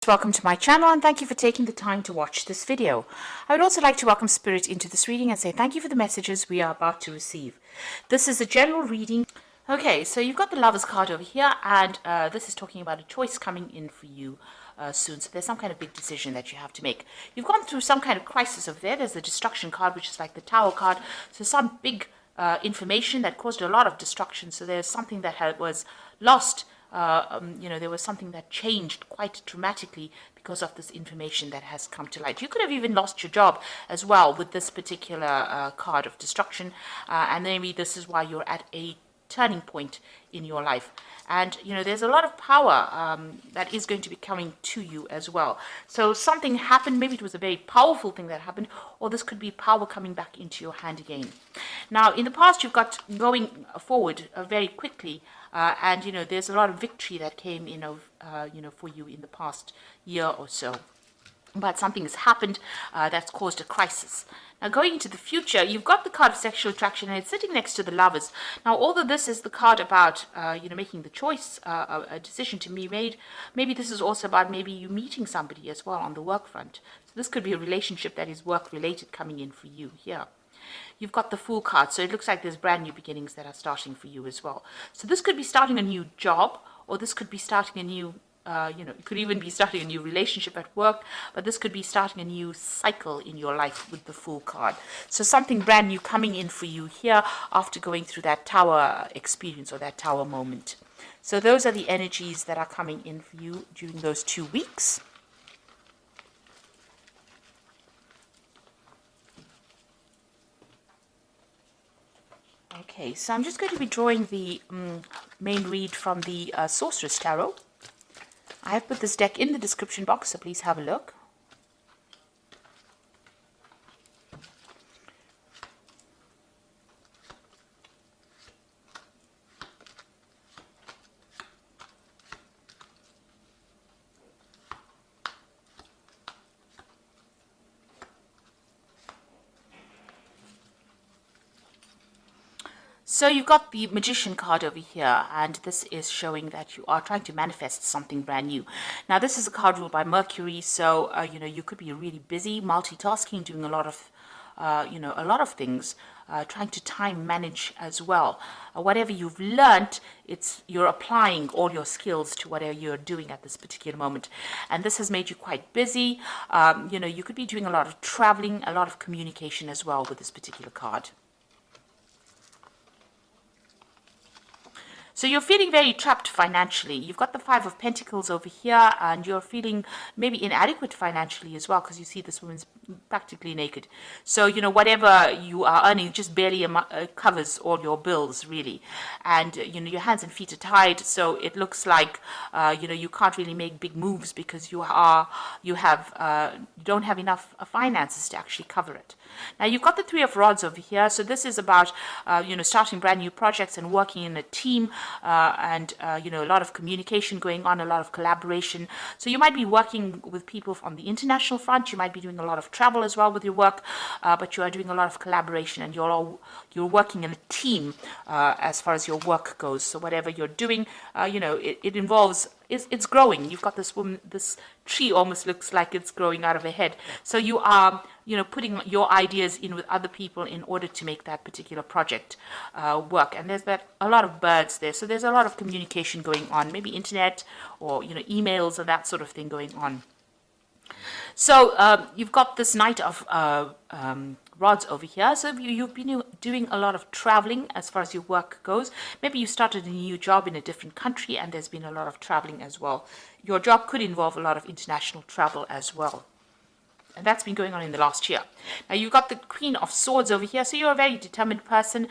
Welcome to my channel and thank you for taking the time to watch this video. I would also like to welcome Spirit into this reading and say thank you for the messages we are about to receive. This is a general reading. Okay, so you've got the Lovers card over here, and this is talking about a choice coming in for you soon. So there's some kind of big decision that you have to make. You've gone through some kind of crisis over there. There's the Destruction card, which is like the Tower card. So some big information that caused a lot of destruction. So there's something that was lost. There was something that changed quite dramatically because of this information that has come to light. You could have even lost your job as well with this particular card of destruction, and maybe this is why you're at a turning point in your life. And there's a lot of power that is going to be coming to you as well. So something happened, maybe it was a very powerful thing that happened, or this could be power coming back into your hand again. Now in the past, you've got going forward very quickly, and there's a lot of victory that came for you in the past year or so. But something has happened that's caused a crisis. Now, going into the future, you've got the card of sexual attraction, and it's sitting next to the Lovers. Now, although this is the card about, making the choice, a decision to be made, maybe this is also about maybe you meeting somebody as well on the work front. So this could be a relationship that is work-related coming in for you here. You've got the Fool card, so it looks like there's brand new beginnings that are starting for you as well. So this could be starting a new job, or this could be starting a new it could even be starting a new relationship at work, but this could be starting a new cycle in your life with the Fool card. So something brand new coming in for you here after going through that Tower experience or that Tower moment. So those are the energies that are coming in for you during those 2 weeks. Okay, so I'm just going to be drawing the main read from the Sorceress Tarot. I have put this deck in the description box, so please have a look. So you've got the Magician card over here, and this is showing that you are trying to manifest something brand new. Now, this is a card ruled by Mercury, so you could be really busy, multitasking, doing a lot of things, trying to time manage as well. Whatever you've learned, you're applying all your skills to whatever you're doing at this particular moment, and this has made you quite busy. You could be doing a lot of traveling, a lot of communication as well with this particular card. So you're feeling very trapped financially. You've got the Five of Pentacles over here, and you're feeling maybe inadequate financially as well, because you see this woman's practically naked. So, whatever you are earning just barely covers all your bills, really. And, your hands and feet are tied, so it looks like, you can't really make big moves because you don't have enough finances to actually cover it. Now, you've got the Three of Rods over here, so this is about, starting brand new projects and working in a team, and a lot of communication going on, a lot of collaboration. So you might be working with people on the international front. You might be doing a lot of travel as well with your work, but you are doing a lot of collaboration, and you're working in a team as far as your work goes. So whatever you're doing, it involves. It's growing. You've got this woman, this tree almost looks like it's growing out of her head. So you are, putting your ideas in with other people in order to make that particular project work. And there's a lot of birds there. So there's a lot of communication going on, maybe internet or, emails and that sort of thing going on. So you've got this Knight of Rods over here. So you've been doing a lot of traveling as far as your work goes. Maybe you started a new job in a different country, and there's been a lot of traveling as well. Your job could involve a lot of international travel as well. And that's been going on in the last year. Now, you've got the Queen of Swords over here. So you're a very determined person.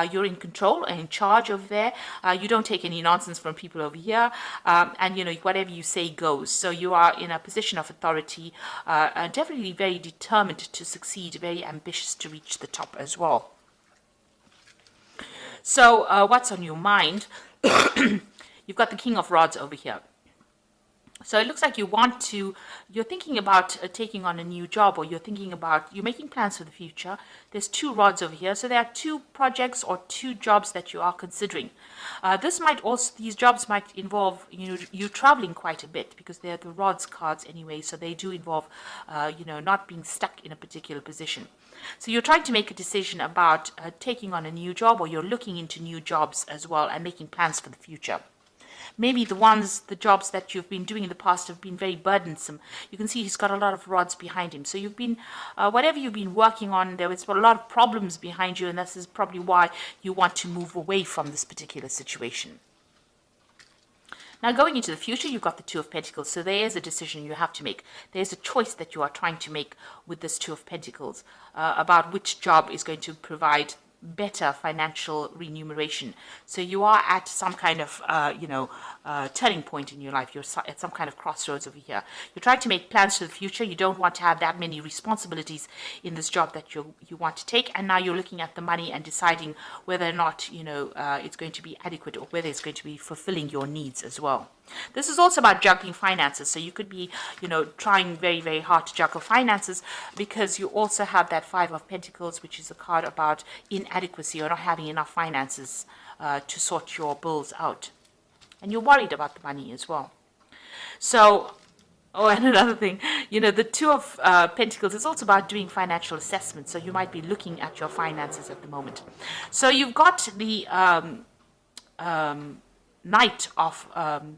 You're in control and in charge over there. You don't take any nonsense from people over here. And, whatever you say goes. So you are in a position of authority, definitely very determined to succeed, very ambitious to reach the top as well. So what's on your mind? You've got the King of Rods over here. So it looks like you're thinking about taking on a new job, or you're making plans for the future. There's two rods over here. So there are two projects or two jobs that you are considering. These jobs might involve, you traveling quite a bit, because they're the rods cards anyway. So they do involve, not being stuck in a particular position. So you're trying to make a decision about taking on a new job, or you're looking into new jobs as well and making plans for the future. Maybe the jobs that you've been doing in the past have been very burdensome. You can see he's got a lot of rods behind him. So whatever you've been working on, there was a lot of problems behind you, and this is probably why you want to move away from this particular situation. Now, going into the future, you've got the Two of Pentacles. So there is a decision you have to make. There's a choice that you are trying to make with this Two of Pentacles about which job is going to provide better financial remuneration. So you are at some kind of, turning point in your life. You're at some kind of crossroads over here. You're trying to make plans for the future. You don't want to have that many responsibilities in this job that you want to take. And now you're looking at the money and deciding whether or not, it's going to be adequate, or whether it's going to be fulfilling your needs as well. This is also about juggling finances. So you could be, trying very, very hard to juggle finances, because you also have that Five of Pentacles, which is a card about inadequacy, or not having enough finances to sort your bills out. And you're worried about the money as well. So, and another thing, the Two of Pentacles is also about doing financial assessments. So you might be looking at your finances at the moment. So you've got the Knight of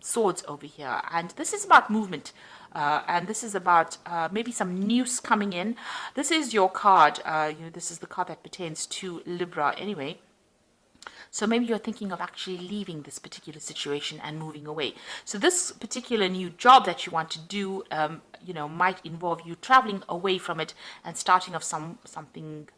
Swords over here, and this is about movement, and this is about maybe some news coming in. This is your card. This is the card that pertains to Libra anyway. So maybe you're thinking of actually leaving this particular situation and moving away. So this particular new job that you want to do, might involve you traveling away from it and starting off something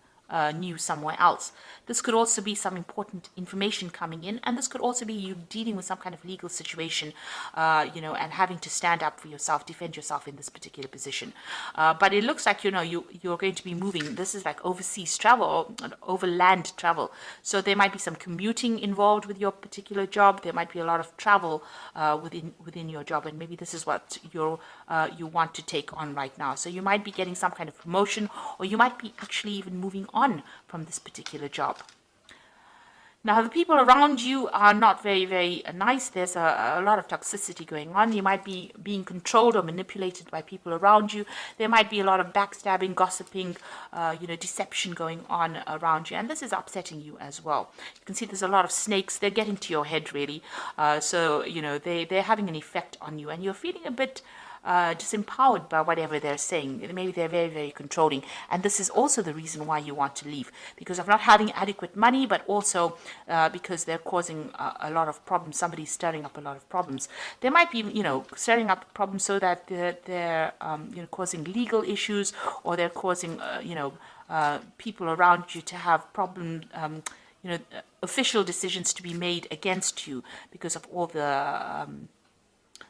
new somewhere else. This could also be some important information coming in, and this could also be you dealing with some kind of legal situation, and having to stand up for yourself, defend yourself in this particular position. But it looks like, you're going to be moving. This is like overseas travel, or overland travel. So there might be some commuting involved with your particular job. There might be a lot of travel within your job, and maybe this is what you want to take on right now. So you might be getting some kind of promotion, or you might be actually even moving on from this particular job. Now, the people around you are not very, very nice. There's a lot of toxicity going on. You might be being controlled or manipulated by people around you. There might be a lot of backstabbing, gossiping, deception going on around you. And this is upsetting you as well. You can see there's a lot of snakes. They're getting to your head, really. They're having an effect on you. And you're feeling a bit disempowered by whatever they're saying. Maybe they're very, very controlling. And this is also the reason why you want to leave, because of not having adequate money, but also because they're causing a lot of problems. Somebody's stirring up a lot of problems. They might be, stirring up problems so that they're causing legal issues, or they're causing, people around you to have problems, official decisions to be made against you because of all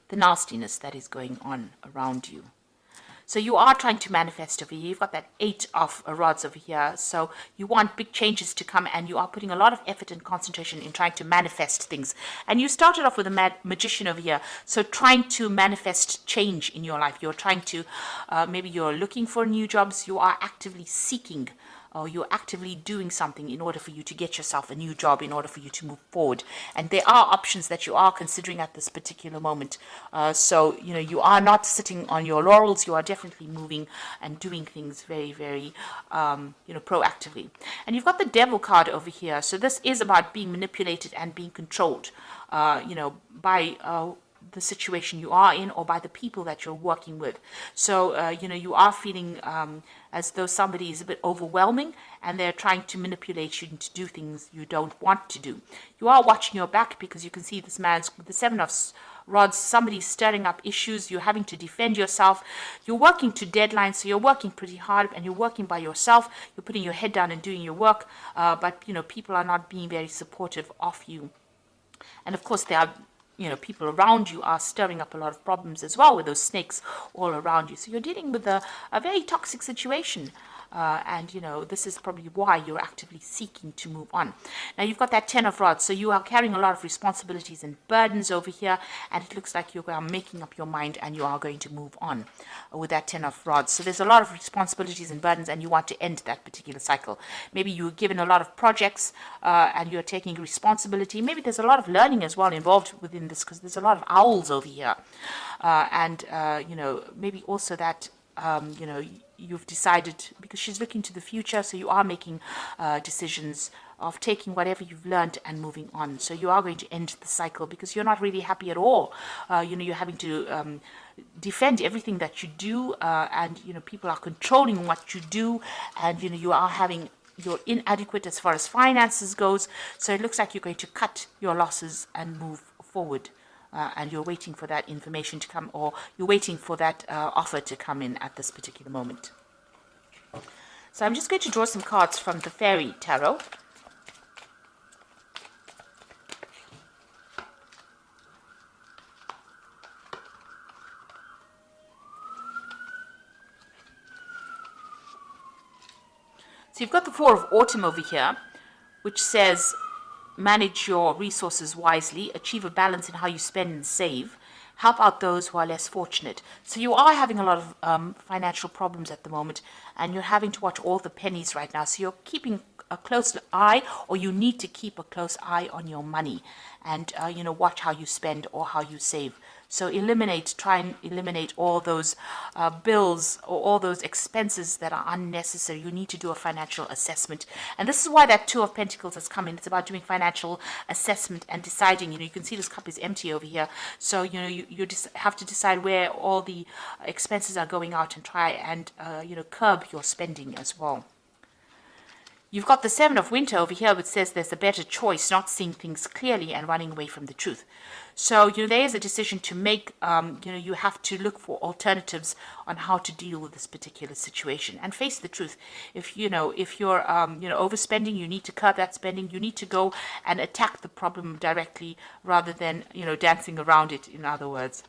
the nastiness that is going on around you. So you are trying to manifest over here. You've got that Eight of Rods over here. So you want big changes to come, and you are putting a lot of effort and concentration in trying to manifest things. And you started off with a Magician over here. So trying to manifest change in your life. You're trying to, maybe you're looking for new jobs. You are actively seeking, or you're actively doing something in order for you to get yourself a new job, in order for you to move forward. And there are options that you are considering at this particular moment. So, you are not sitting on your laurels. You are definitely moving and doing things very, very, proactively. And you've got the Devil card over here. So this is about being manipulated and being controlled, by the situation you are in, or by the people that you're working with. So, you are feeling as though somebody is a bit overwhelming, and they're trying to manipulate you to do things you don't want to do. You are watching your back, because you can see this man's with the Seven of Rods. Somebody's stirring up issues. You're having to defend yourself. You're working to deadlines, so you're working pretty hard, and you're working by yourself. You're putting your head down and doing your work, but, people are not being very supportive of you. And of course, there are people around you are stirring up a lot of problems as well, with those snakes all around you. So you're dealing with a very toxic situation. and this is probably why you're actively seeking to move on. Now you've got that 10 of rods, so you are carrying a lot of responsibilities and burdens over here, and it looks like you are making up your mind and you are going to move on with that 10 of rods. So there's a lot of responsibilities and burdens, and you want to end that particular cycle. Maybe you're given a lot of projects and you're taking responsibility. Maybe there's a lot of learning as well involved within this, because there's a lot of owls over here, and maybe also that you've decided, because she's looking to the future, so you are making decisions of taking whatever you've learned and moving on. So you are going to end the cycle because you're not really happy at all. You're having to defend everything that you do, and people are controlling what you do, and you're inadequate as far as finances goes. So it looks like you're going to cut your losses and move forward. And you're waiting for that information to come, or you're waiting for that offer to come in at this particular moment. So I'm just going to draw some cards from the Fairy Tarot. So you've got the Four of Autumn over here, which says, manage your resources wisely, achieve a balance in how you spend and save, help out those who are less fortunate. So you are having a lot of financial problems at the moment, and you're having to watch all the pennies right now. So you're keeping a close eye, or you need to keep a close eye on your money, and watch how you spend or how you save. So try and eliminate all those bills or all those expenses that are unnecessary. You need to do a financial assessment. And this is why that Two of Pentacles has come in. It's about doing financial assessment and deciding, you can see this cup is empty over here. So, you just have to decide where all the expenses are going out, and try and, curb your spending as well. You've got the Seven of Winter over here, which says there's a better choice, not seeing things clearly and running away from the truth. So, there is a decision to make. You have to look for alternatives on how to deal with this particular situation and face the truth. If you're overspending, you need to curb that spending. You need to go and attack the problem directly rather than, dancing around it, in other words.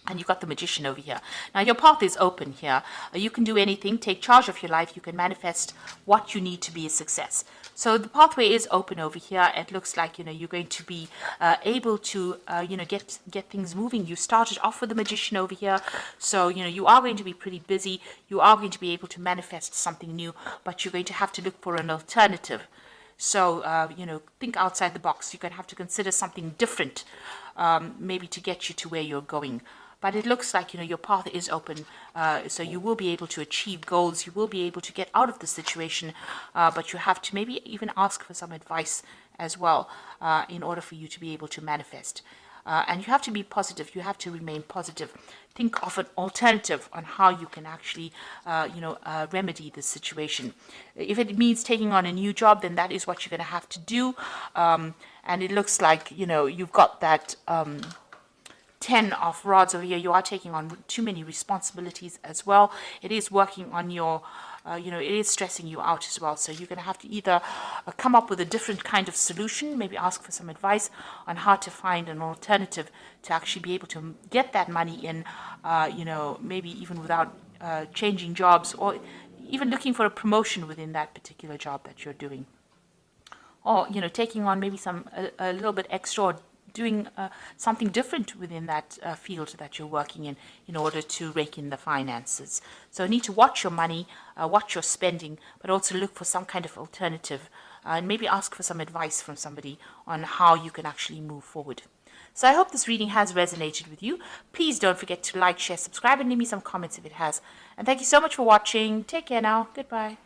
And you've got the Magician over here. Now, your path is open here. You can do anything. Take charge of your life. You can manifest what you need to be a success. So the pathway is open over here. It looks like, you're going to be able to, get things moving. You started off with the Magician over here. So, you are going to be pretty busy. You are going to be able to manifest something new, but you're going to have to look for an alternative. So, think outside the box. You're going to have to consider something different, maybe to get you to where you're going. But it looks like, your path is open, so you will be able to achieve goals. You will be able to get out of the situation, but you have to maybe even ask for some advice as well in order for you to be able to manifest. And you have to be positive. You have to remain positive. Think of an alternative on how you can actually, remedy this situation. If it means taking on a new job, then that is what you're going to have to do. And it looks like, you've got that 10 of rods over here. You are taking on too many responsibilities as well. It is working on your, it is stressing you out as well. So you're going to have to either come up with a different kind of solution, maybe ask for some advice on how to find an alternative to actually be able to get that money in, maybe even without changing jobs, or even looking for a promotion within that particular job that you're doing. Or, taking on maybe a little bit extra, or doing something different within that field that you're working in order to rake in the finances. So you need to watch your money, watch your spending, but also look for some kind of alternative, and maybe ask for some advice from somebody on how you can actually move forward. So I hope this reading has resonated with you. Please don't forget to like, share, subscribe, and leave me some comments if it has. And thank you so much for watching. Take care now. Goodbye.